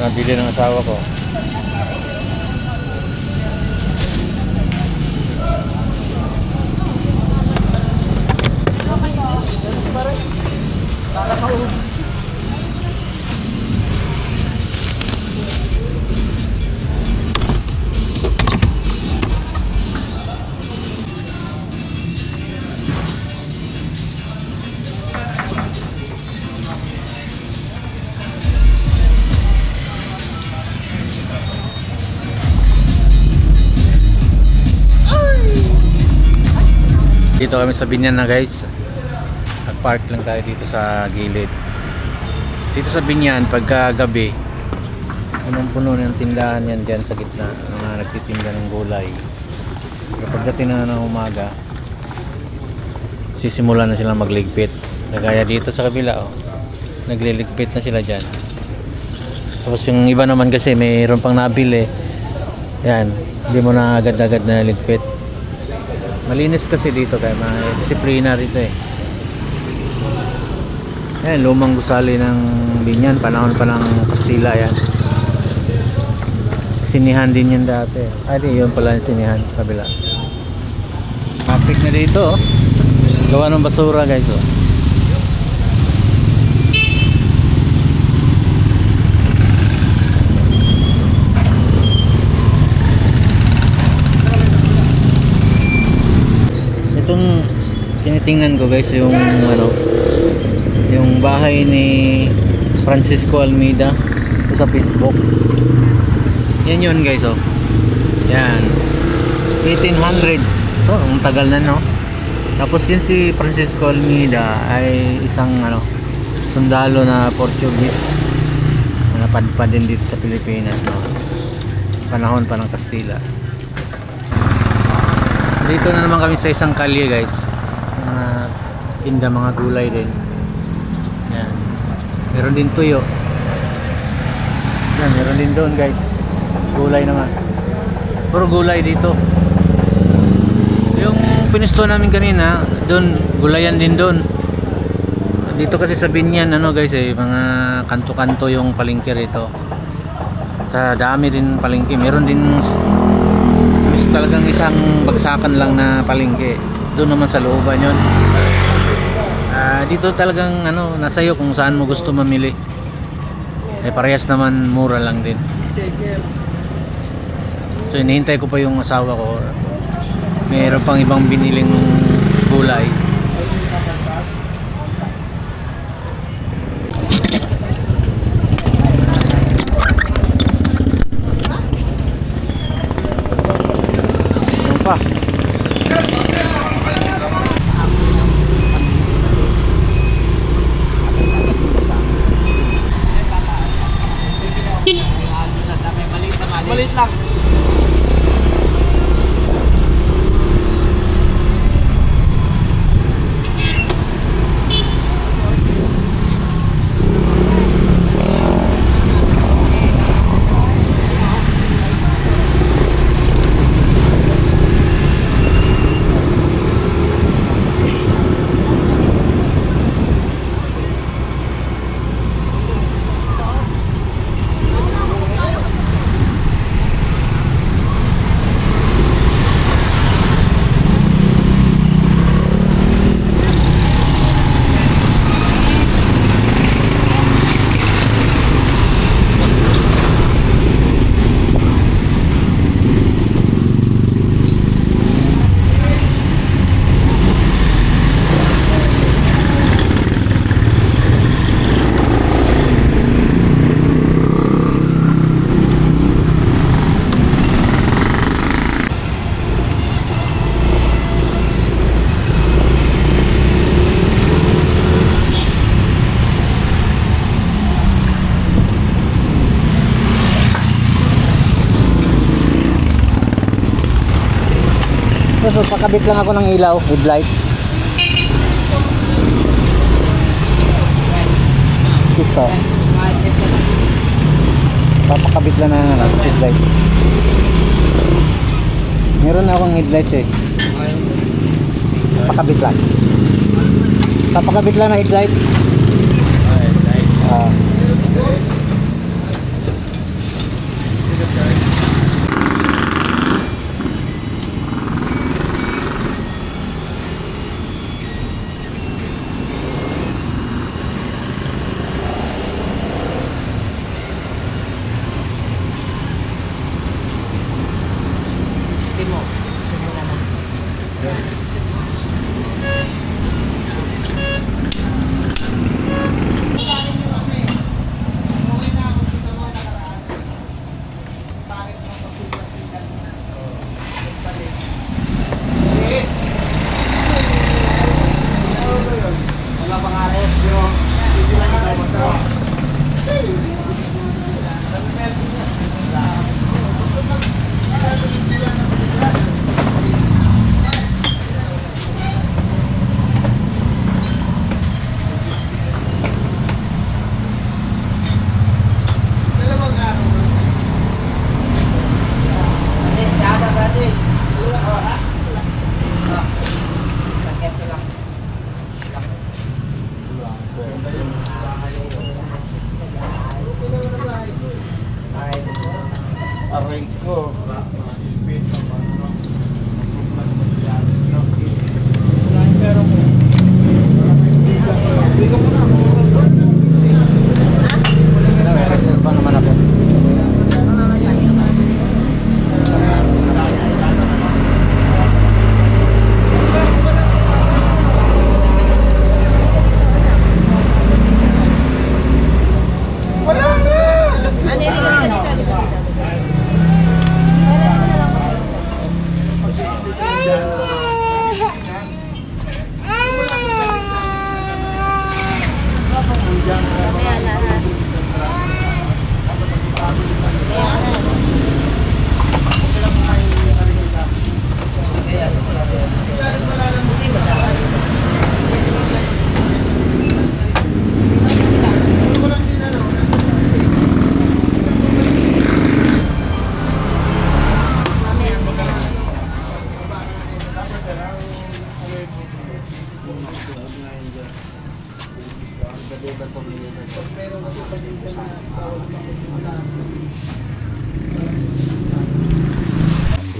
Nabili ng asawa ko. Dito kami sa Binyan na guys. Nag-park lang tayo dito sa gilid. Dito sa Binyan pagka gabi, punong-puno ng tindahan yan dyan sa gitna, mga nagtitinda ng gulay. Pero pagdating na ng umaga, sisimulan na silang magligpit. Kagaya dito sa kabila, oh, nagliligpit na sila dyan. Tapos yung iba naman kasi mayroon pang nabili, yan, hindi mo na agad-agad na ligpit. Malinis kasi dito kaya may disiplina rito eh. Ayan, lumang gusali ng Binyan, panahon pa ng Kastila yan. Sinihan din yan dati. Ay, yun pala yung sinihan sa kabila. Traffic na dito oh. Gawa ng basura guys oh. Itong tinitingnan ko guys yung yung bahay ni Francisco Almeida sa Facebook. Yan yun guys oh. Yan 1800s. So ang tagal na no. Tapos yun si Francisco Almeida ay isang sundalo na Portuguese na napadpad din dito sa Pilipinas no. Panahon pa ng Kastila. Dito na naman kami sa isang kalye guys. Tinda mga gulay din. Yan. Meron din tuyo. Yan, meron din doon guys. Gulay naman. Puro gulay dito. Yung pinisto namin kanina, doon gulayan din doon. Dito kasi sa Binyan guys mga kanto-kanto yung palengke rito. Sa dami din palengke. Meron din talagang isang bagsakan lang na palengke. Doon naman sa looban yun. Dito talagang nasa iyo kung saan mo gusto mamili. Parehas naman mura lang din. So hinihintay ko pa yung asawa ko. Mayroon pang ibang biniling gulay. Pa. Malit lang. Papakabit lang ako ng ilaw, headlight. Ito. Papakabit lang ng headlight. Meron na akong headlight eh. Papakabit lang. Papakabit lang ng headlight. Ah. Aray ko. May reserva naman ako.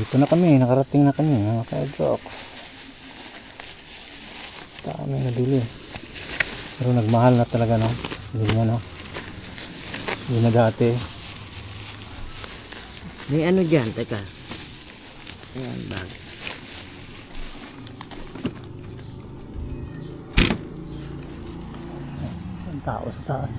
Dito na kami, nakarating na kami mga ka-Drox. Dami na bili. Pero nagmahal na talaga, no? Hindi nga, no? Hindi na dati. May ano dyan, teka. Ayan, bag. Ang tao sa taas.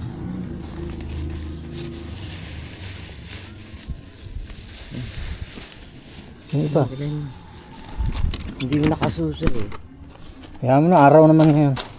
Yung iba. Hindi mo nakasusa eh. Kaya mo na, araw naman ngayon.